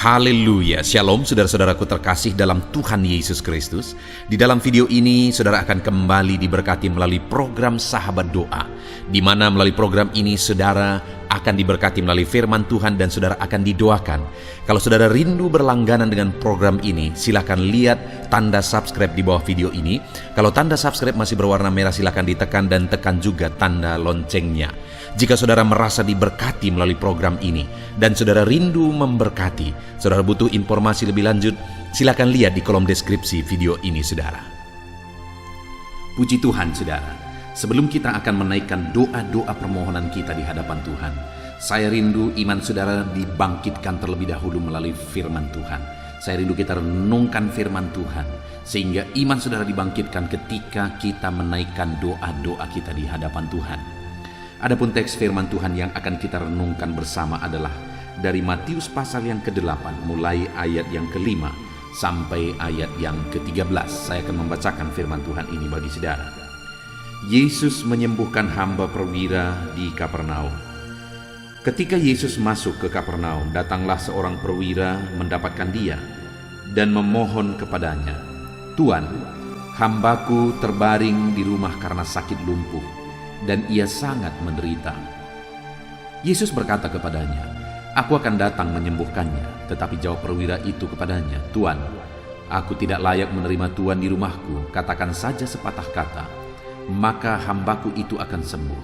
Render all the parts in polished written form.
Haleluya, Shalom saudara-saudaraku terkasih dalam Tuhan Yesus Kristus. Di dalam video ini saudara akan kembali diberkati melalui program Sahabat Doa, di mana melalui program ini saudara akan diberkati melalui firman Tuhan dan saudara akan didoakan. Kalau saudara rindu berlangganan dengan program ini, silakan lihat tanda subscribe di bawah video ini. Kalau tanda subscribe masih berwarna merah, silakan ditekan dan tekan juga tanda loncengnya. Jika saudara merasa diberkati melalui program ini dan saudara rindu memberkati, saudara butuh informasi lebih lanjut, silakan lihat di kolom deskripsi video ini saudara. Puji Tuhan saudara, sebelum kita akan menaikkan doa-doa permohonan kita di hadapan Tuhan, saya rindu iman saudara dibangkitkan terlebih dahulu melalui firman Tuhan. Saya rindu kita renungkan firman Tuhan, sehingga iman saudara dibangkitkan ketika kita menaikkan doa-doa kita di hadapan Tuhan. Adapun teks firman Tuhan yang akan kita renungkan bersama adalah dari Matius pasal yang ke-8, mulai ayat yang ke-5 sampai ayat yang ke-13. Saya akan membacakan firman Tuhan ini bagi saudara. Yesus menyembuhkan hamba perwira di Kapernaum. Ketika Yesus masuk ke Kapernaum, datanglah seorang perwira mendapatkan dia dan memohon kepadanya, "Tuan, hambaku terbaring di rumah karena sakit lumpuh, dan ia sangat menderita." Yesus berkata kepadanya, "Aku akan datang menyembuhkannya." Tetapi jawab perwira itu kepadanya, "Tuan, aku tidak layak menerima Tuan di rumahku. Katakan saja sepatah kata, maka hambaku itu akan sembuh.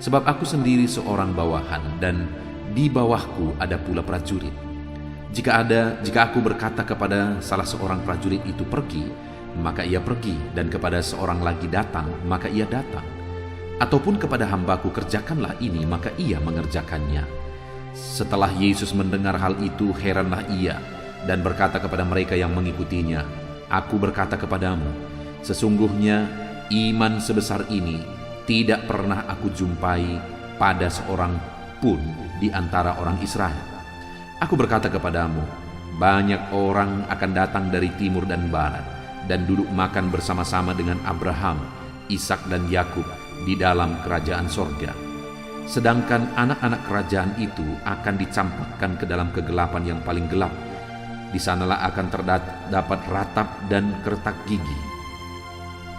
Sebab aku sendiri seorang bawahan, dan di bawahku ada pula prajurit. Jika aku berkata kepada salah seorang prajurit itu pergi, maka ia pergi, dan kepada seorang lagi datang, maka ia datang. Ataupun kepada hambaku kerjakanlah ini, maka ia mengerjakannya." Setelah Yesus mendengar hal itu, heranlah ia dan berkata kepada mereka yang mengikutinya, "Aku berkata kepadamu, sesungguhnya iman sebesar ini tidak pernah aku jumpai pada seorang pun di antara orang Israel. Aku berkata kepadamu, banyak orang akan datang dari timur dan barat dan duduk makan bersama-sama dengan Abraham, Ishak dan Yakub di dalam kerajaan sorga. Sedangkan anak-anak kerajaan itu akan dicampakkan ke dalam kegelapan yang paling gelap. Di sanalah akan terdapat ratap dan kertak gigi."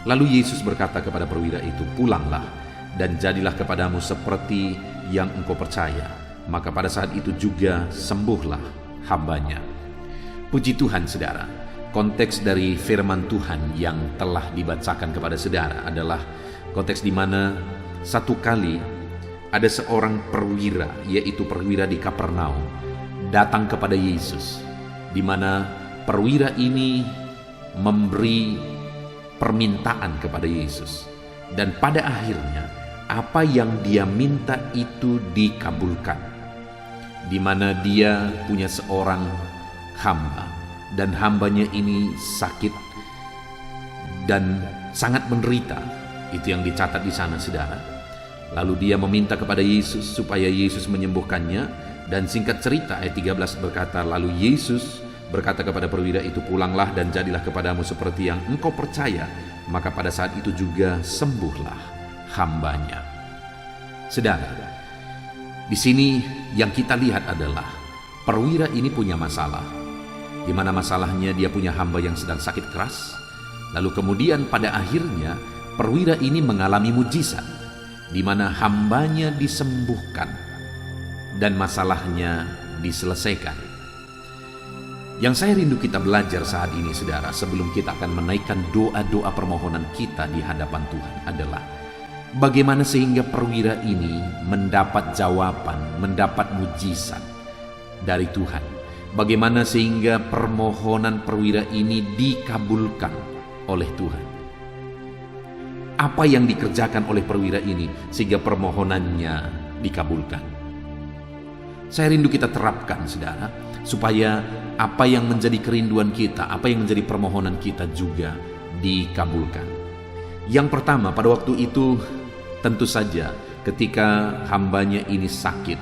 Lalu Yesus berkata kepada perwira itu, "Pulanglah, dan jadilah kepadamu seperti yang engkau percaya." Maka pada saat itu juga sembuhlah hambanya. Puji Tuhan saudara. Konteks dari firman Tuhan yang telah dibacakan kepada saudara adalah konteks di mana satu kali ada seorang perwira, yaitu perwira di Kapernaum, datang kepada Yesus, di mana perwira ini memberi permintaan kepada Yesus, dan pada akhirnya apa yang dia minta itu dikabulkan, di mana dia punya seorang hamba, dan hambanya ini sakit dan sangat menderita. Itu yang dicatat di sana saudara. Lalu dia meminta kepada Yesus supaya Yesus menyembuhkannya, dan singkat cerita ayat 13 berkata, lalu Yesus berkata kepada perwira itu, "Pulanglah dan jadilah kepadamu seperti yang engkau percaya." Maka pada saat itu juga sembuhlah hambanya. Saudara, di sini yang kita lihat adalah perwira ini punya masalah, di mana masalahnya dia punya hamba yang sedang sakit keras. Lalu kemudian pada akhirnya perwira ini mengalami mujizat, di mana hambanya disembuhkan dan masalahnya diselesaikan. Yang saya rindu kita belajar saat ini saudara, sebelum kita akan menaikkan doa-doa permohonan kita di hadapan Tuhan, adalah bagaimana sehingga perwira ini mendapat jawaban, mendapat mujizat dari Tuhan. Bagaimana sehingga permohonan perwira ini dikabulkan oleh Tuhan. Apa yang dikerjakan oleh perwira ini sehingga permohonannya dikabulkan? Saya rindu kita terapkan saudara, supaya apa yang menjadi kerinduan kita, apa yang menjadi permohonan kita juga dikabulkan. Yang pertama, pada waktu itu tentu saja ketika hambanya ini sakit,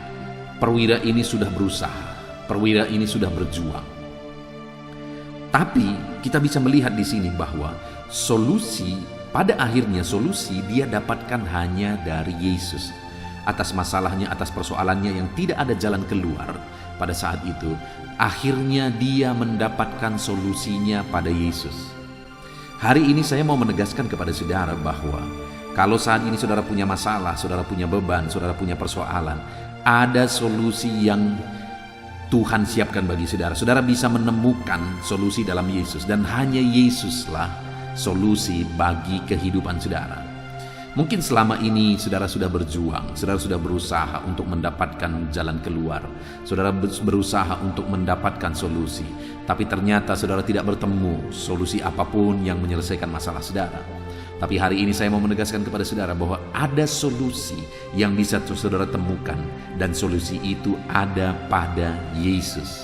perwira ini sudah berusaha, perwira ini sudah berjuang. Tapi kita bisa melihat di sini bahwa pada akhirnya solusi dia dapatkan hanya dari Yesus. atas masalahnya, atas persoalannya yang tidak ada jalan keluar pada saat itu, akhirnya dia mendapatkan solusinya pada Yesus. Hari ini saya mau menegaskan kepada saudara bahwa kalau saat ini saudara punya masalah, saudara punya beban, saudara punya persoalan, ada solusi yang Tuhan siapkan bagi saudara. Saudara bisa menemukan solusi dalam Yesus, dan hanya Yesuslah solusi bagi kehidupan saudara. Mungkin selama ini saudara sudah berjuang, saudara sudah berusaha untuk mendapatkan jalan keluar, saudara berusaha untuk mendapatkan solusi, tapi ternyata saudara tidak bertemu solusi apapun yang menyelesaikan masalah saudara. Tapi hari ini saya mau menegaskan kepada saudara bahwa ada solusi yang bisa saudara temukan, dan solusi itu ada pada Yesus.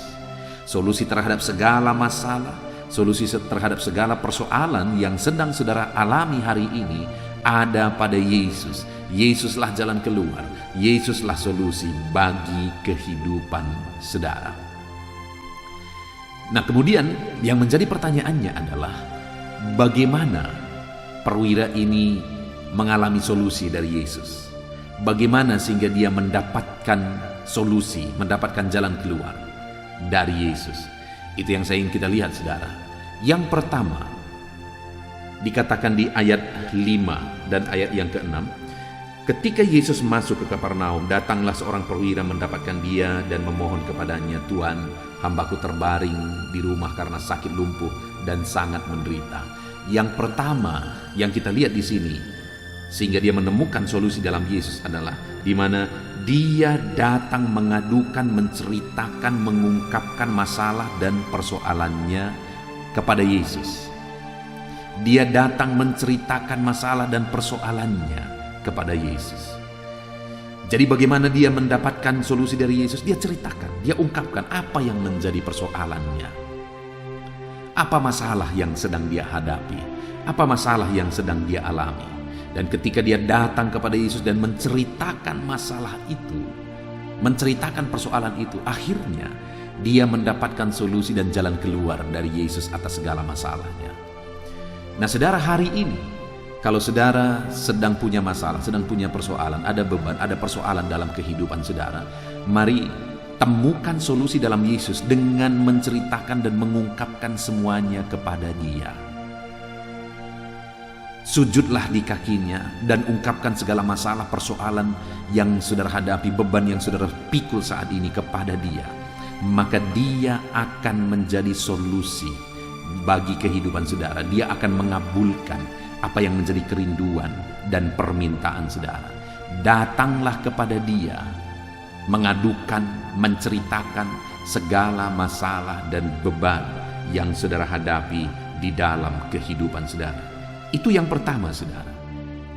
Solusi terhadap segala masalah, solusi terhadap segala persoalan yang sedang saudara alami hari ini ada pada Yesus. Yesuslah jalan keluar, Yesuslah solusi bagi kehidupan saudara. Nah, kemudian yang menjadi pertanyaannya adalah bagaimana perwira ini mengalami solusi dari Yesus? Bagaimana sehingga dia mendapatkan solusi, mendapatkan jalan keluar dari Yesus? Itu yang saya ingin kita lihat, saudara. Yang pertama, dikatakan di ayat 5 dan ayat yang ke-6, ketika Yesus masuk ke Kapernaum, datanglah seorang perwira mendapatkan dia dan memohon kepadanya, "Tuhan, hambaku terbaring di rumah karena sakit lumpuh dan sangat menderita." Yang pertama yang kita lihat di sini, sehingga dia menemukan solusi dalam Yesus, adalah di mana dia datang mengadukan, menceritakan, mengungkapkan masalah dan persoalannya kepada Yesus. Dia datang menceritakan masalah dan persoalannya kepada Yesus. Jadi bagaimana dia mendapatkan solusi dari Yesus? Dia ceritakan, dia ungkapkan apa yang menjadi persoalannya. Apa masalah yang sedang dia hadapi? Apa masalah yang sedang dia alami? Dan ketika dia datang kepada Yesus dan menceritakan masalah itu, menceritakan persoalan itu, akhirnya dia mendapatkan solusi dan jalan keluar dari Yesus atas segala masalahnya. Nah, saudara, hari ini kalau saudara sedang punya masalah, sedang punya persoalan, ada beban, ada persoalan dalam kehidupan saudara, mari temukan solusi dalam Yesus dengan menceritakan dan mengungkapkan semuanya kepada Dia. Sujudlah di kakinya dan ungkapkan segala masalah, persoalan yang saudara hadapi, beban yang saudara pikul saat ini kepada Dia. Maka Dia akan menjadi solusi bagi kehidupan saudara. Dia akan mengabulkan apa yang menjadi kerinduan dan permintaan saudara. Datanglah kepada Dia, mengadukan, menceritakan segala masalah dan beban yang saudara hadapi di dalam kehidupan saudara. Itu yang pertama, saudara.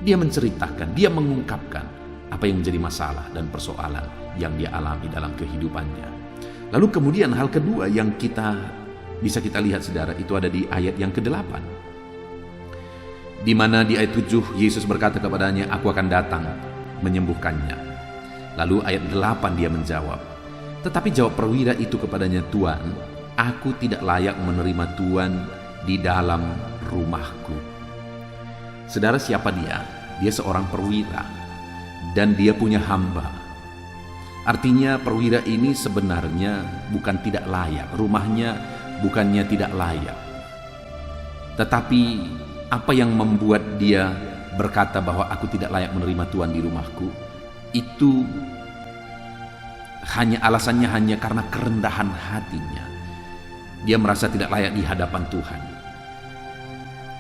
Dia menceritakan, dia mengungkapkan apa yang menjadi masalah dan persoalan yang dia alami dalam kehidupannya. Lalu kemudian hal kedua yang bisa kita lihat, saudara, itu ada di ayat yang ke-8. Di mana di ayat 7 Yesus berkata kepadanya, "Aku akan datang menyembuhkannya." Lalu ayat 8 dia menjawab, tetapi jawab perwira itu kepadanya, "Tuan, aku tidak layak menerima Tuan di dalam rumahku." Saudara, siapa dia? Dia seorang perwira dan dia punya hamba. Artinya perwira ini sebenarnya bukan tidak layak, rumahnya bukannya tidak layak. Tetapi apa yang membuat dia berkata bahwa aku tidak layak menerima Tuan di rumahku, itu alasannya hanya karena kerendahan hatinya. Dia merasa tidak layak di hadapan Tuhan.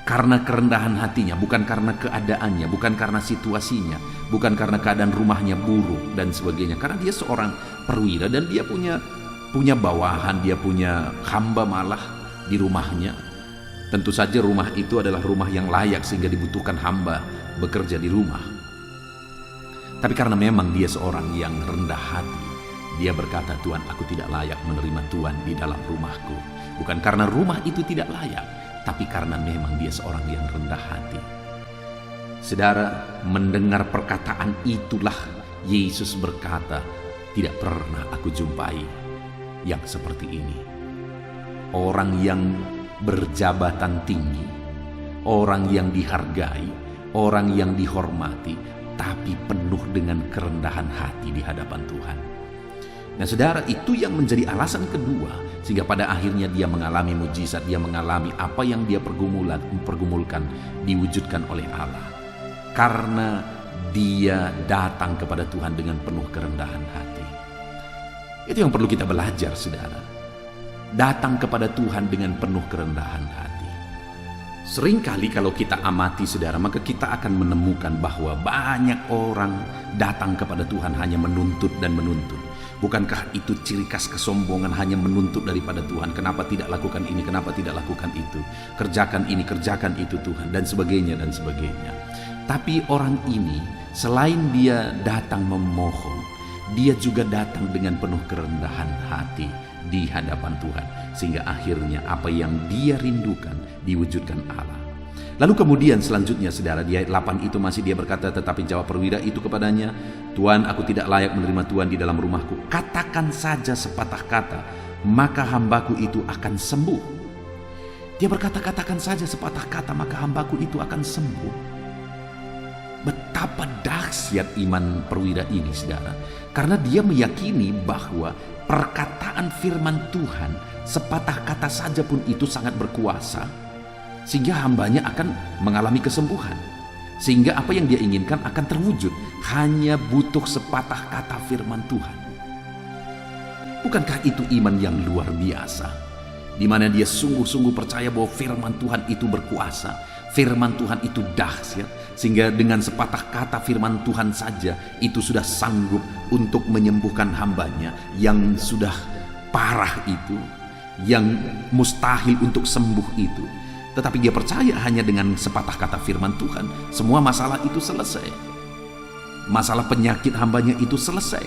Karena kerendahan hatinya, bukan karena keadaannya, bukan karena situasinya, bukan karena keadaan rumahnya buruk dan sebagainya. Karena dia seorang perwira dan dia punya bawahan, dia punya hamba malah di rumahnya. Tentu saja rumah itu adalah rumah yang layak sehingga dibutuhkan hamba bekerja di rumah. Tapi karena memang dia seorang yang rendah hati, dia berkata, "Tuhan, aku tidak layak menerima Tuhan di dalam rumahku." Bukan karena rumah itu tidak layak, tapi karena memang dia seorang yang rendah hati. Saudara, mendengar perkataan itulah Yesus berkata, "Tidak pernah aku jumpai yang seperti ini." Orang yang berjabatan tinggi, orang yang dihargai, orang yang dihormati, tapi penuh dengan kerendahan hati di hadapan Tuhan. Nah saudara, itu yang menjadi alasan kedua sehingga pada akhirnya dia mengalami mujizat, dia mengalami apa yang dia pergumulkan diwujudkan oleh Allah. Karena dia datang kepada Tuhan dengan penuh kerendahan hati. Itu yang perlu kita belajar saudara. Datang kepada Tuhan dengan penuh kerendahan hati. Seringkali kalau kita amati saudara, maka kita akan menemukan bahwa banyak orang datang kepada Tuhan hanya menuntut dan menuntut. Bukankah itu ciri khas kesombongan, hanya menuntut daripada Tuhan? Kenapa tidak lakukan ini, kenapa tidak lakukan itu? Kerjakan ini, kerjakan itu Tuhan, dan sebagainya dan sebagainya. Tapi orang ini selain dia datang memohon, dia juga datang dengan penuh kerendahan hati di hadapan Tuhan, sehingga akhirnya apa yang dia rindukan diwujudkan Allah. Lalu kemudian selanjutnya saudara, di ayat 8 itu masih dia berkata, tetapi jawab perwira itu kepadanya, Tuhan, aku tidak layak menerima Tuhan di dalam rumahku. Katakan saja sepatah kata, maka hambaku itu akan sembuh. Dia berkata, katakan saja sepatah kata, maka hambaku itu akan sembuh. Betapa dahsyat iman perwira ini saudara, karena dia meyakini bahwa perkataan firman Tuhan sepatah kata saja pun itu sangat berkuasa, sehingga hambanya akan mengalami kesembuhan, sehingga apa yang dia inginkan akan terwujud. Hanya butuh sepatah kata firman Tuhan. Bukankah itu iman yang luar biasa, di mana dia sungguh-sungguh percaya bahwa firman Tuhan itu berkuasa, firman Tuhan itu dahsyat, sehingga dengan sepatah kata firman Tuhan saja itu sudah sanggup untuk menyembuhkan hambanya yang sudah parah itu, yang mustahil untuk sembuh itu. Tetapi dia percaya hanya dengan sepatah kata firman Tuhan, semua masalah itu selesai. Masalah penyakit hambanya itu selesai.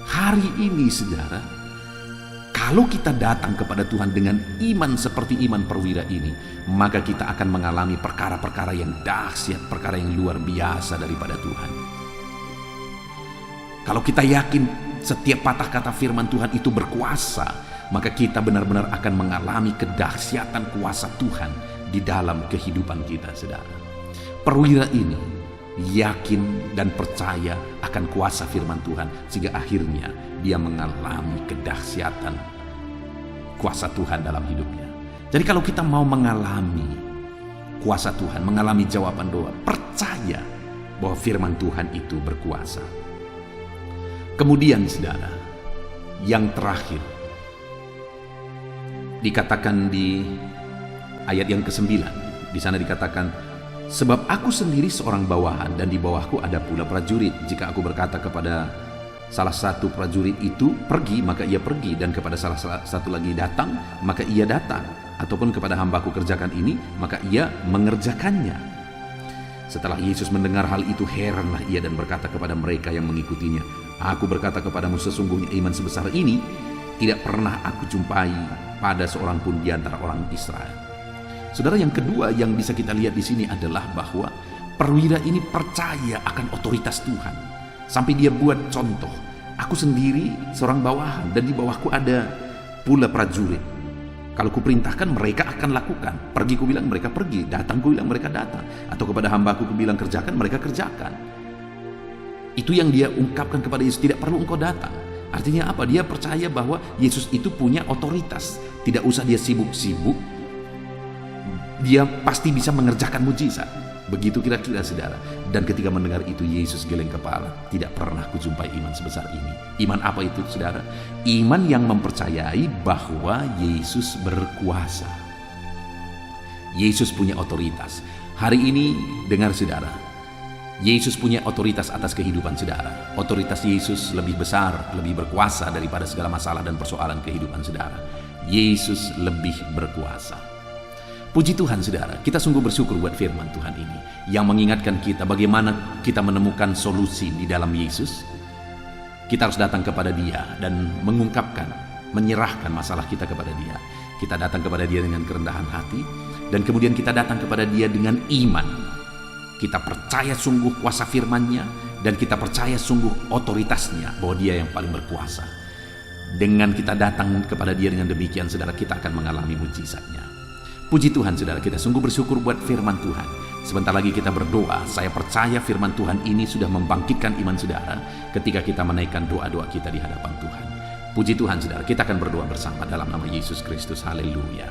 Hari ini saudara, kalau kita datang kepada Tuhan dengan iman seperti iman perwira ini, maka kita akan mengalami perkara-perkara yang dahsyat, perkara yang luar biasa daripada Tuhan. Kalau kita yakin setiap patah kata firman Tuhan itu berkuasa, maka kita benar-benar akan mengalami kedahsyatan kuasa Tuhan di dalam kehidupan kita, saudara. Perwira ini yakin dan percaya akan kuasa firman Tuhan, sehingga akhirnya dia mengalami kedahsyatan kuasa Tuhan dalam hidupnya. Jadi kalau kita mau mengalami kuasa Tuhan, mengalami jawaban doa, percaya bahwa firman Tuhan itu berkuasa. Kemudian saudara, yang terakhir dikatakan di ayat yang ke-9. Di sana dikatakan, sebab aku sendiri seorang bawahan dan di bawahku ada pula prajurit. Jika aku berkata kepada salah satu prajurit itu pergi, maka ia pergi, dan kepada salah satu lagi datang, maka ia datang, ataupun kepada hambaku kerjakan ini, maka ia mengerjakannya. Setelah Yesus mendengar hal itu, heranlah ia dan berkata kepada mereka yang mengikutinya, aku berkata kepadamu, sesungguhnya iman sebesar ini tidak pernah aku jumpai pada seorang pun di antara orang Israel. Saudara, yang kedua yang bisa kita lihat di sini adalah bahwa perwira ini percaya akan otoritas Tuhan. Sampai dia buat contoh, aku sendiri seorang bawahan dan di bawahku ada pula prajurit. Kalau kuperintahkan mereka akan lakukan. Pergi kubilang mereka pergi, datang kubilang mereka datang. Atau kepada hambaku kubilang kerjakan, mereka kerjakan. Itu yang dia ungkapkan kepada Yesus, tidak perlu engkau datang. Artinya apa? Dia percaya bahwa Yesus itu punya otoritas. Tidak usah dia sibuk-sibuk, dia pasti bisa mengerjakan mujizat. Begitu kira-kira saudara. Dan ketika mendengar itu, Yesus geleng kepala. Tidak pernah kujumpai iman sebesar ini. Iman apa itu saudara? Iman yang mempercayai bahwa Yesus berkuasa. Yesus punya otoritas. Hari ini dengar saudara, Yesus punya otoritas atas kehidupan saudara. Otoritas Yesus lebih besar, lebih berkuasa daripada segala masalah dan persoalan kehidupan saudara. Yesus lebih berkuasa. Puji Tuhan saudara, kita sungguh bersyukur buat firman Tuhan ini yang mengingatkan kita bagaimana kita menemukan solusi di dalam Yesus. Kita harus datang kepada Dia dan mengungkapkan, menyerahkan masalah kita kepada Dia. Kita datang kepada Dia dengan kerendahan hati, dan kemudian kita datang kepada Dia dengan iman. Kita percaya sungguh kuasa firman-Nya, dan kita percaya sungguh otoritasnya bahwa Dia yang paling berkuasa. Dengan kita datang kepada Dia dengan demikian saudara, kita akan mengalami mujizatnya. Puji Tuhan saudara, kita sungguh bersyukur buat firman Tuhan Sebentar lagi kita berdoa. Saya percaya firman Tuhan ini sudah membangkitkan iman saudara ketika kita menaikkan doa-doa kita di hadapan Tuhan. Puji Tuhan saudara, kita akan berdoa bersama dalam nama Yesus Kristus. Haleluya.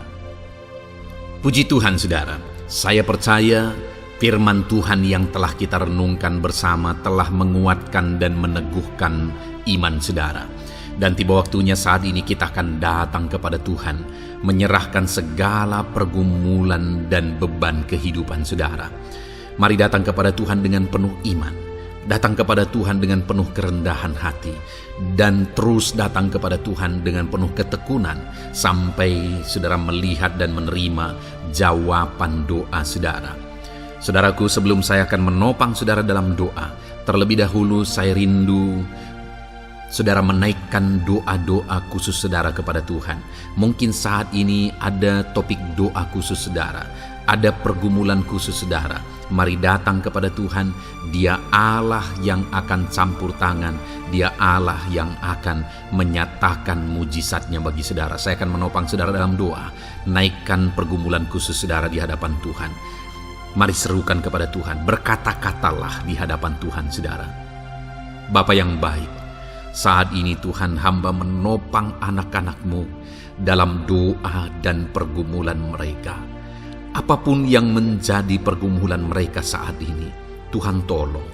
Puji Tuhan saudara, saya percaya firman Tuhan yang telah kita renungkan bersama telah menguatkan dan meneguhkan iman saudara. Dan tiba waktunya saat ini kita akan datang kepada Tuhan, menyerahkan segala pergumulan dan beban kehidupan saudara. Mari datang kepada Tuhan dengan penuh iman, datang kepada Tuhan dengan penuh kerendahan hati, dan terus datang kepada Tuhan dengan penuh ketekunan sampai saudara melihat dan menerima jawaban doa saudara. Saudaraku, sebelum saya akan menopang saudara dalam doa, terlebih dahulu saya rindu saudara menaikkan doa-doa khusus saudara kepada Tuhan. Mungkin saat ini ada topik doa khusus saudara, ada pergumulan khusus saudara. Mari datang kepada Tuhan. Dia Allah yang akan campur tangan, Dia Allah yang akan menyatakan mujizatnya bagi saudara. Saya akan menopang saudara dalam doa. Naikkan pergumulan khusus saudara di hadapan Tuhan. Mari serukan kepada Tuhan, berkata-katalah di hadapan Tuhan saudara. Bapa yang baik, saat ini Tuhan, hamba menopang anak-anak-Mu dalam doa dan pergumulan mereka. Apapun yang menjadi pergumulan mereka saat ini, Tuhan tolong.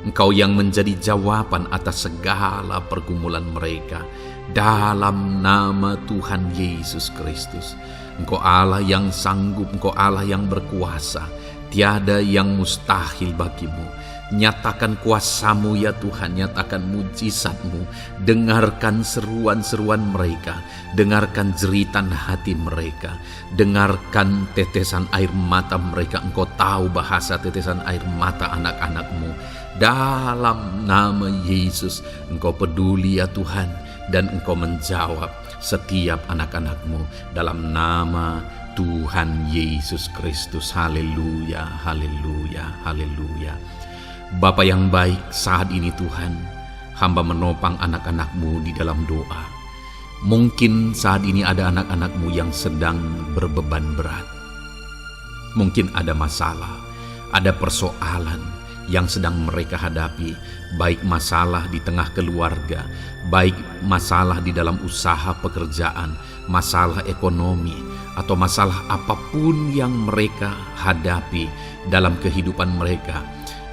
Engkau yang menjadi jawaban atas segala pergumulan mereka. Dalam nama Tuhan Yesus Kristus. Engkau Allah yang sanggup, Engkau Allah yang berkuasa. Tiada yang mustahil bagimu. Nyatakan kuasa-Mu ya Tuhan, nyatakan mujizat-Mu. Dengarkan seruan-seruan mereka, dengarkan jeritan hati mereka, dengarkan tetesan air mata mereka. Engkau tahu bahasa tetesan air mata anak-anak-Mu. Dalam nama Yesus, Engkau peduli ya Tuhan, dan Engkau menjawab setiap anak-anak-Mu dalam nama Tuhan Yesus Kristus. Haleluya, haleluya, haleluya. Bapa yang baik, saat ini Tuhan, hamba menopang anak-anak-Mu di dalam doa. Mungkin saat ini ada anak-anak-Mu yang sedang berbeban berat. Mungkin ada masalah, ada persoalan yang sedang mereka hadapi, baik masalah di tengah keluarga, baik masalah di dalam usaha pekerjaan, masalah ekonomi, atau masalah apapun yang mereka hadapi dalam kehidupan mereka.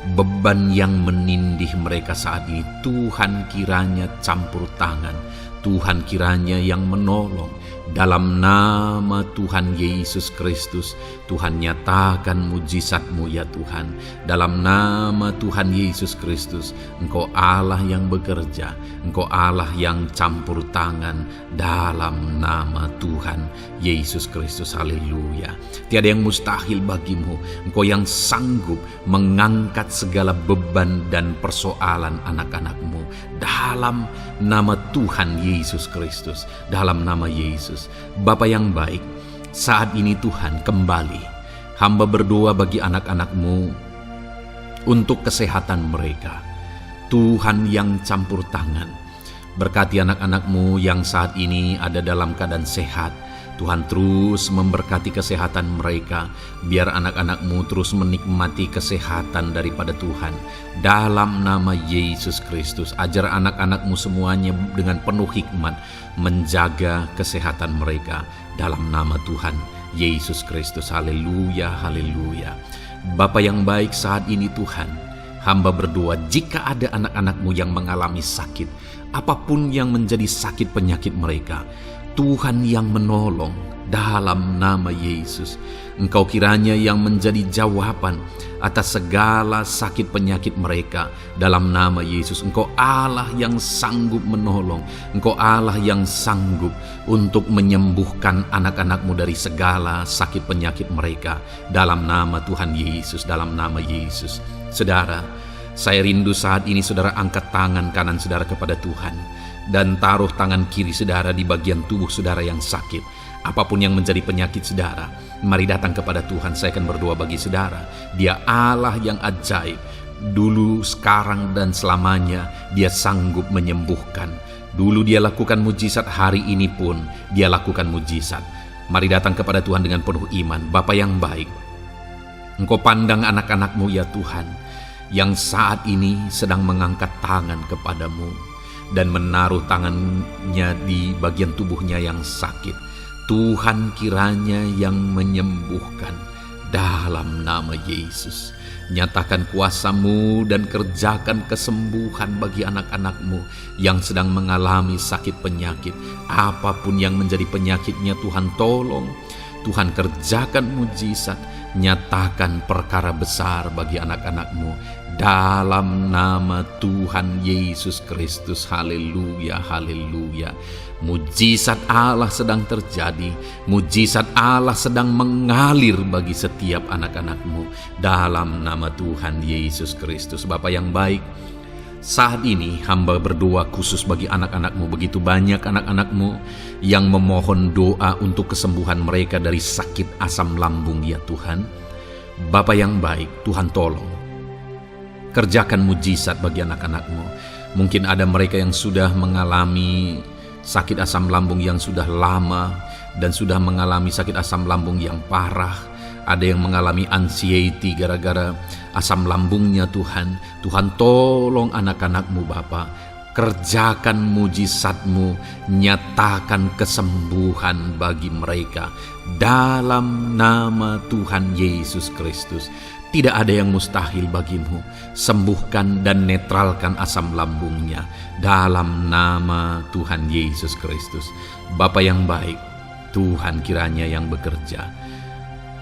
Beban yang menindih mereka saat ini, Tuhan kiranya campur tangan, Tuhan kiranya yang menolong. Dalam nama Tuhan Yesus Kristus, Tuhan nyatakan mujizat-Mu ya Tuhan. Dalam nama Tuhan Yesus Kristus, Engkau Allah yang bekerja, Engkau Allah yang campur tangan. Dalam nama Tuhan Yesus Kristus, haleluya. Tiada yang mustahil bagimu. Engkau yang sanggup mengangkat segala beban dan persoalan anak-anak-Mu. Dalam nama Tuhan Yesus Kristus, dalam nama Yesus. Bapa yang baik, saat ini Tuhan kembali hamba berdoa bagi anak-anak-Mu untuk kesehatan mereka. Tuhan yang campur tangan, berkati anak-anak-Mu yang saat ini ada dalam keadaan sehat. Tuhan terus memberkati kesehatan mereka, biar anak-anak-Mu terus menikmati kesehatan daripada Tuhan. Dalam nama Yesus Kristus, ajar anak-anak-Mu semuanya dengan penuh hikmat menjaga kesehatan mereka. Dalam nama Tuhan Yesus Kristus, haleluya, haleluya. Bapa yang baik, saat ini Tuhan, hamba berdoa jika ada anak-anak-Mu yang mengalami sakit, apapun yang menjadi sakit penyakit mereka, Tuhan yang menolong. Dalam nama Yesus, Engkau kiranya yang menjadi jawaban atas segala sakit penyakit mereka. Dalam nama Yesus, Engkau Allah yang sanggup menolong, Engkau Allah yang sanggup untuk menyembuhkan anak-anak-Mu dari segala sakit penyakit mereka. Dalam nama Tuhan Yesus, dalam nama Yesus. Saudara, saya rindu saat ini saudara angkat tangan kanan saudara kepada Tuhan dan taruh tangan kiri saudara di bagian tubuh saudara yang sakit. Apapun yang menjadi penyakit saudara, mari datang kepada Tuhan. Saya akan berdoa bagi saudara. Dia Allah yang ajaib. Dulu, sekarang, dan selamanya Dia sanggup menyembuhkan. Dulu Dia lakukan mujizat, hari ini pun Dia lakukan mujizat. Mari datang kepada Tuhan dengan penuh iman. Bapa yang baik, Engkau pandang anak-anak-Mu ya Tuhan, yang saat ini sedang mengangkat tangan kepadamu dan menaruh tangannya di bagian tubuhnya yang sakit. Tuhan kiranya yang menyembuhkan dalam nama Yesus. Nyatakan kuasa-Mu dan kerjakan kesembuhan bagi anak-anak-Mu yang sedang mengalami sakit penyakit. Apapun yang menjadi penyakitnya, Tuhan tolong. Tuhan kerjakan mujizat, nyatakan perkara besar bagi anak-anak-Mu dalam nama Tuhan Yesus Kristus. Haleluya, haleluya. Mujizat Allah sedang terjadi, mujizat Allah sedang mengalir bagi setiap anak-anak-Mu dalam nama Tuhan Yesus Kristus. Bapa yang baik, saat ini hamba berdoa khusus bagi anak-anak-Mu. Begitu banyak anak-anak-Mu yang memohon doa untuk kesembuhan mereka dari sakit asam lambung ya Tuhan. Bapa yang baik, Tuhan tolong kerjakan mujizat bagi anak-anak-Mu. Mungkin ada mereka yang sudah mengalami sakit asam lambung yang sudah lama dan sudah mengalami sakit asam lambung yang parah. Ada yang mengalami anxiety gara-gara asam lambungnya Tuhan. Tuhan tolong anak-anak-Mu Bapa. Kerjakan mujizat-Mu, nyatakan kesembuhan bagi mereka dalam nama Tuhan Yesus Kristus. Tidak ada yang mustahil bagimu. Sembuhkan dan netralkan asam lambungnya dalam nama Tuhan Yesus Kristus. Bapa yang baik, Tuhan kiranya yang bekerja.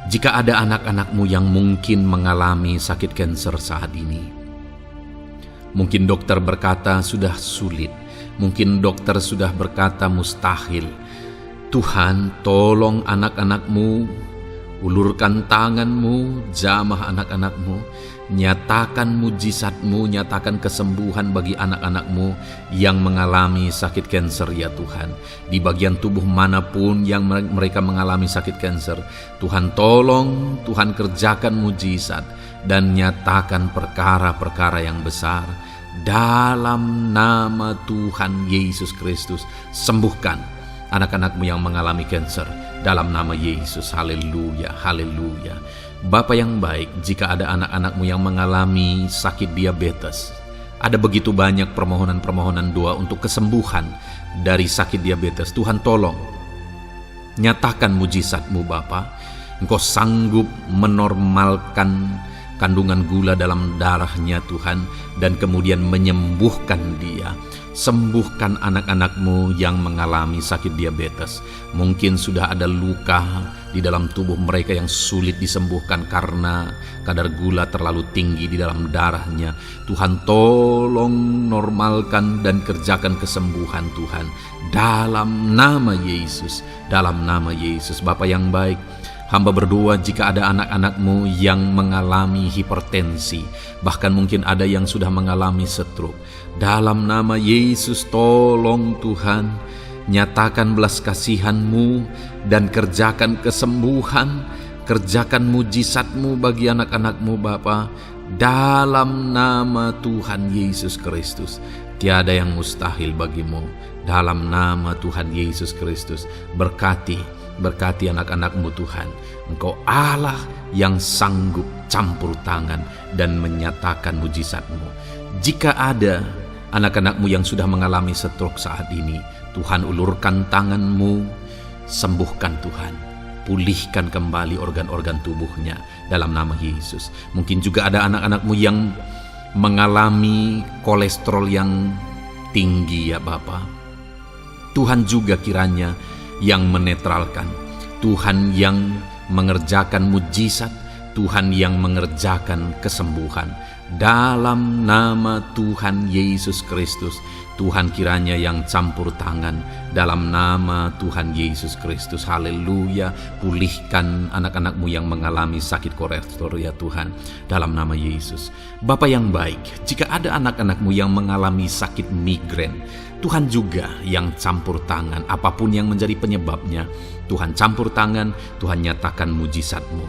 Jika ada anak-anak-Mu yang mungkin mengalami sakit kanker saat ini, mungkin dokter berkata sudah sulit, mungkin dokter sudah berkata mustahil. Tuhan tolong anak-anak-Mu, ulurkan tangan-Mu, jamah anak-anak-Mu, nyatakan mujizat-Mu, nyatakan kesembuhan bagi anak-anak-Mu yang mengalami sakit kanker ya Tuhan. Di bagian tubuh manapun yang mereka mengalami sakit kanker, Tuhan tolong, Tuhan kerjakan mujizat dan nyatakan perkara-perkara yang besar. Dalam nama Tuhan Yesus Kristus, sembuhkan anak-anak-Mu yang mengalami kanker dalam nama Yesus. Haleluya, haleluya. Bapa yang baik, jika ada anak-anak-Mu yang mengalami sakit diabetes, ada begitu banyak permohonan-permohonan doa untuk kesembuhan dari sakit diabetes. Tuhan tolong, nyatakan mujizat-Mu Bapa. Engkau sanggup menormalkan kandungan gula dalam darahnya Tuhan, dan kemudian menyembuhkan dia. Sembuhkan anak-anak-Mu yang mengalami sakit diabetes. Mungkin sudah ada luka di dalam tubuh mereka yang sulit disembuhkan karena kadar gula terlalu tinggi di dalam darahnya. Tuhan tolong normalkan dan kerjakan kesembuhan Tuhan dalam nama Yesus, dalam nama Yesus. Bapa yang baik, hamba berdoa jika ada anak-anak-Mu yang mengalami hipertensi, bahkan mungkin ada yang sudah mengalami stroke. Dalam nama Yesus tolong Tuhan, nyatakan belas kasihan-Mu dan kerjakan kesembuhan, kerjakan mujizat-Mu bagi anak-anak-Mu Bapa. Dalam nama Tuhan Yesus Kristus, tiada yang mustahil bagimu. Dalam nama Tuhan Yesus Kristus, berkati anak-anak-Mu Tuhan. Engkau Allah yang sanggup campur tangan dan menyatakan mujizat-Mu. Jika ada anak-anak-Mu yang sudah mengalami stroke saat ini, Tuhan ulurkan tangan-Mu, sembuhkan Tuhan. Pulihkan kembali organ-organ tubuhnya dalam nama Yesus. Mungkin juga ada anak-anak-Mu yang mengalami kolesterol yang tinggi ya Bapa. Tuhan juga kiranya yang menetralkan, Tuhan yang mengerjakan mujizat, Tuhan yang mengerjakan kesembuhan. Dalam nama Tuhan Yesus Kristus, Tuhan kiranya yang campur tangan dalam nama Tuhan Yesus Kristus. Haleluya. Pulihkan anak-anak-Mu yang mengalami sakit kolesterol ya Tuhan, dalam nama Yesus. Bapa yang baik, jika ada anak-anak-Mu yang mengalami sakit migrain, Tuhan juga yang campur tangan. Apapun yang menjadi penyebabnya, Tuhan campur tangan, Tuhan nyatakan mujizat-Mu.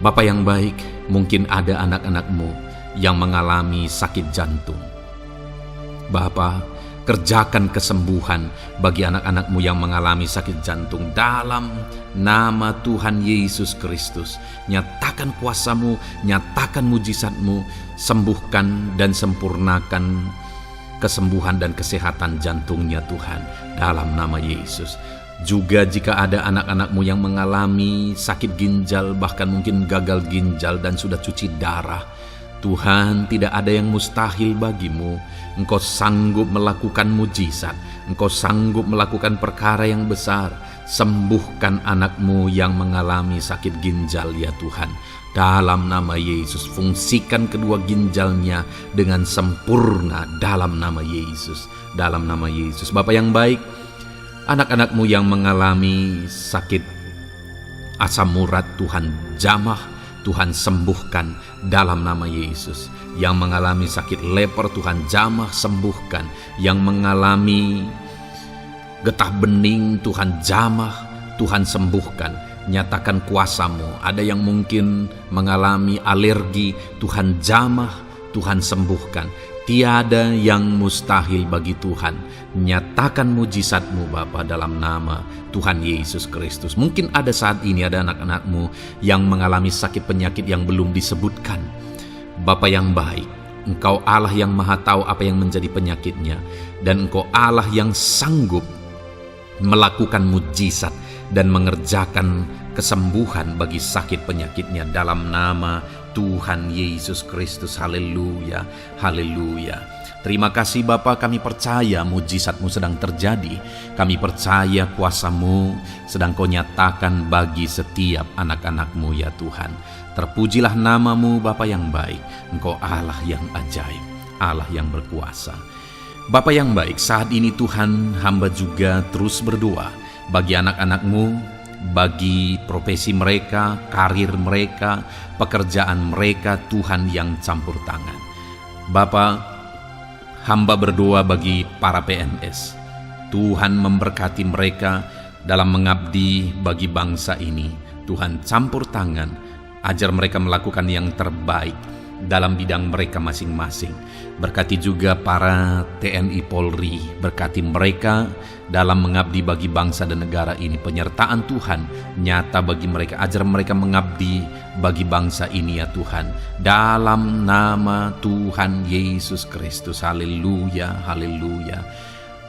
Bapa yang baik, mungkin ada anak-anak-Mu yang mengalami sakit jantung. Bapa, Kerjakan kesembuhan bagi anak-anak-Mu yang mengalami sakit jantung dalam nama Tuhan Yesus Kristus. Nyatakan kuasa-Mu, nyatakan mujizat-Mu, sembuhkan dan sempurnakan kesembuhan dan kesehatan jantungnya Tuhan, dalam nama Yesus. Juga jika ada anak-anak-Mu yang mengalami sakit ginjal, bahkan mungkin gagal ginjal dan sudah cuci darah, Tuhan, tidak ada yang mustahil bagimu. Engkau sanggup melakukan mujizat, Engkau sanggup melakukan perkara yang besar. Sembuhkan anak-Mu yang mengalami sakit ginjal ya Tuhan, dalam nama Yesus. Fungsikan kedua ginjalnya dengan sempurna dalam nama Yesus, dalam nama Yesus. Bapa yang baik, anak-anak-Mu yang mengalami sakit asam urat, Tuhan jamah, Tuhan sembuhkan dalam nama Yesus. Yang mengalami sakit leper, Tuhan jamah sembuhkan. Yang mengalami getah bening, Tuhan jamah, Tuhan sembuhkan. Nyatakan kuasa-Mu. Ada yang mungkin mengalami alergi, Tuhan jamah, Tuhan sembuhkan. Tiada yang mustahil bagi Tuhan. Nyatakan mujizat-Mu Bapa dalam nama Tuhan Yesus Kristus. Mungkin ada saat ini ada anak-anak-Mu yang mengalami sakit penyakit yang belum disebutkan. Bapa yang baik, Engkau Allah yang maha tahu apa yang menjadi penyakitnya, dan Engkau Allah yang sanggup melakukan mujizat dan mengerjakan kesembuhan bagi sakit penyakitnya dalam nama Tuhan Yesus Kristus. Haleluya, haleluya. Terima kasih Bapa, kami percaya mujizat-Mu sedang terjadi. Kami percaya kuasa-Mu sedang Kau nyatakan bagi setiap anak-anak-Mu ya Tuhan. Terpujilah nama-Mu Bapa yang baik. Engkau Allah yang ajaib, Allah yang berkuasa. Bapa yang baik, saat ini Tuhan, hamba juga terus berdoa bagi anak-anak-Mu, bagi profesi mereka, karir mereka, pekerjaan mereka, Tuhan yang campur tangan. Bapa, hamba berdoa bagi para PNS. Tuhan memberkati mereka dalam mengabdi bagi bangsa ini. Tuhan campur tangan, ajar mereka melakukan yang terbaik dalam bidang mereka masing-masing. Berkati juga para TNI Polri, berkati mereka dalam mengabdi bagi bangsa dan negara ini. Penyertaan Tuhan nyata bagi mereka, ajar mereka mengabdi bagi bangsa ini ya Tuhan, dalam nama Tuhan Yesus Kristus. Haleluya, haleluya.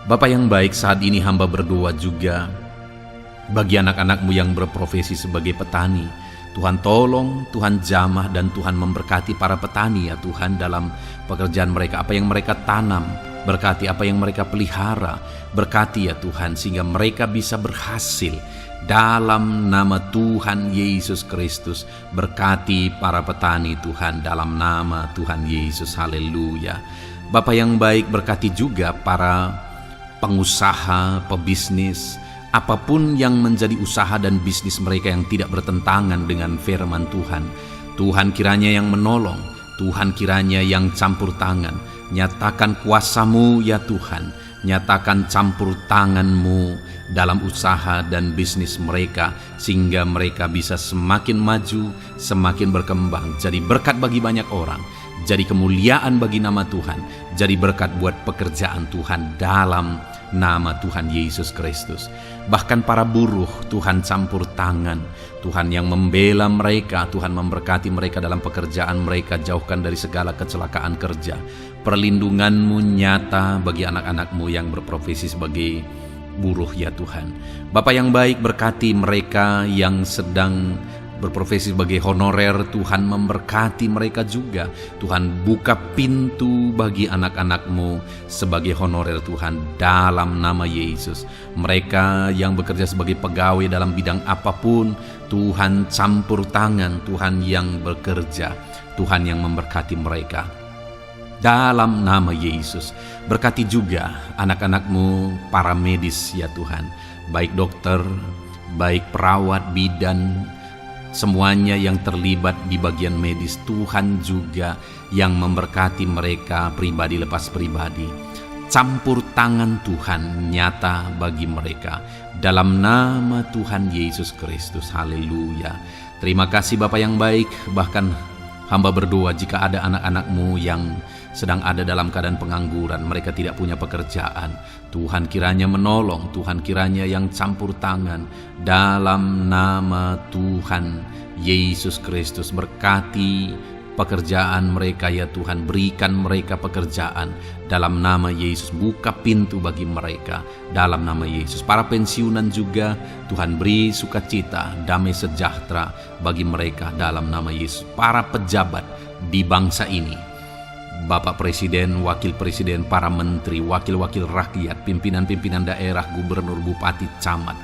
Bapa yang baik, saat ini hamba berdoa juga bagi anak-anak-Mu yang berprofesi sebagai petani. Tuhan tolong, Tuhan jamah, dan Tuhan memberkati para petani ya Tuhan dalam pekerjaan mereka. Apa yang mereka tanam, berkati apa yang mereka pelihara, berkati ya Tuhan, sehingga mereka bisa berhasil dalam nama Tuhan Yesus Kristus. Berkati para petani Tuhan dalam nama Tuhan Yesus. Haleluya. Bapa yang baik, berkati juga para pengusaha, pebisnis, apapun yang menjadi usaha dan bisnis mereka yang tidak bertentangan dengan firman Tuhan. Tuhan kiranya yang menolong, Tuhan kiranya yang campur tangan. Nyatakan kuasa-Mu ya Tuhan, nyatakan campur tangan-Mu dalam usaha dan bisnis mereka, sehingga mereka bisa semakin maju, semakin berkembang, jadi berkat bagi banyak orang, jadi kemuliaan bagi nama Tuhan, jadi berkat buat pekerjaan Tuhan dalam nama Tuhan Yesus Kristus. Bahkan para buruh, Tuhan campur tangan, Tuhan yang membela mereka, Tuhan memberkati mereka dalam pekerjaan mereka, jauhkan dari segala kecelakaan kerja. Perlindungan-Mu nyata bagi anak-anak-Mu yang berprofesi sebagai buruh ya Tuhan. Bapa yang baik, berkati mereka yang sedang berprofesi sebagai honorer, Tuhan memberkati mereka juga. Tuhan buka pintu bagi anak-anak-Mu sebagai honorer Tuhan dalam nama Yesus. Mereka yang bekerja sebagai pegawai dalam bidang apapun, Tuhan campur tangan, Tuhan yang bekerja, Tuhan yang memberkati mereka dalam nama Yesus. Berkati juga anak-anak-Mu para medis ya Tuhan, baik dokter, baik perawat, bidan, semuanya yang terlibat di bagian medis. Tuhan juga yang memberkati mereka pribadi lepas pribadi. Campur tangan Tuhan nyata bagi mereka dalam nama Tuhan Yesus Kristus. Haleluya. Terima kasih Bapa yang baik. Bahkan hamba berdoa jika ada anak-anak-Mu yang sedang ada dalam keadaan pengangguran, mereka tidak punya pekerjaan. Tuhan kiranya menolong, Tuhan kiranya yang campur tangan. Dalam nama Tuhan Yesus Kristus, berkati pekerjaan mereka ya Tuhan, berikan mereka pekerjaan dalam nama Yesus, buka pintu bagi mereka dalam nama Yesus. Para pensiunan juga Tuhan beri sukacita, damai sejahtera bagi mereka dalam nama Yesus. Para pejabat di bangsa ini, Bapak Presiden, Wakil Presiden, para menteri, wakil-wakil rakyat, pimpinan-pimpinan daerah, gubernur, bupati, camat,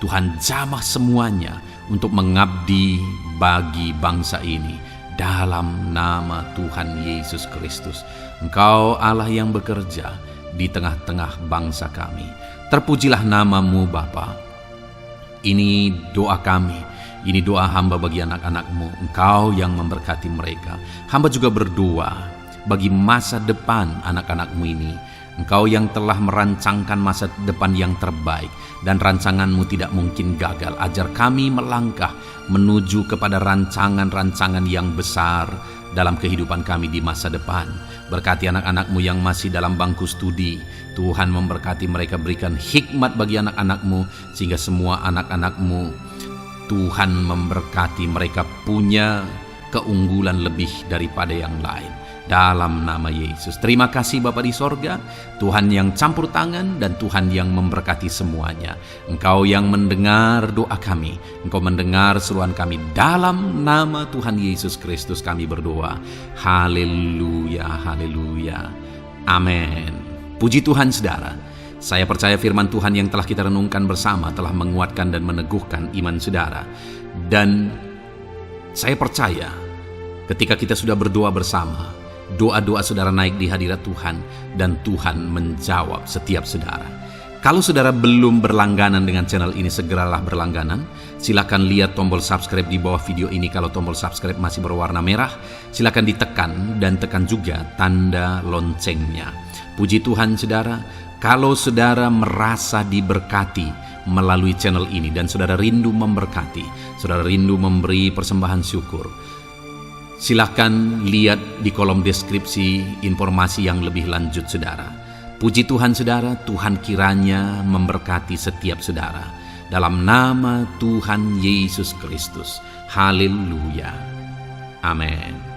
Tuhan jamah semuanya untuk mengabdi bagi bangsa ini dalam nama Tuhan Yesus Kristus. Engkau Allah yang bekerja di tengah-tengah bangsa kami. Terpujilah nama-Mu Bapa. Ini doa kami, ini doa hamba bagi anak-anak-Mu. Engkau yang memberkati mereka. Hamba juga berdoa bagi masa depan anak-anak-Mu ini. Engkau yang telah merancangkan masa depan yang terbaik, dan rancangan-Mu tidak mungkin gagal. Ajar kami melangkah menuju kepada rancangan-rancangan yang besar dalam kehidupan kami di masa depan. Berkati anak-anak-Mu yang masih dalam bangku studi. Tuhan memberkati mereka, berikan hikmat bagi anak-anak-Mu, sehingga semua anak-anak-Mu, Tuhan memberkati mereka punya keunggulan lebih daripada yang lain. Dalam nama Yesus. Terima kasih Bapa di sorga, Tuhan yang campur tangan dan Tuhan yang memberkati semuanya. Engkau yang mendengar doa kami, Engkau mendengar seruan kami. Dalam nama Tuhan Yesus Kristus kami berdoa. Haleluya, haleluya. Amin. Puji Tuhan saudara. Saya percaya firman Tuhan yang telah kita renungkan bersama telah menguatkan dan meneguhkan iman saudara. Dan saya percaya ketika kita sudah berdoa bersama, doa-doa saudara naik di hadirat Tuhan, dan Tuhan menjawab setiap saudara. Kalau saudara belum berlangganan dengan channel ini, segeralah berlangganan. Silakan lihat tombol subscribe di bawah video ini. Kalau tombol subscribe masih berwarna merah, silakan ditekan dan tekan juga tanda loncengnya. Puji Tuhan saudara, kalau saudara merasa diberkati melalui channel ini dan saudara rindu memberkati, saudara rindu memberi persembahan syukur, silakan lihat di kolom deskripsi informasi yang lebih lanjut saudara. Puji Tuhan saudara, Tuhan kiranya memberkati setiap saudara. Dalam nama Tuhan Yesus Kristus. Haleluya. Amin.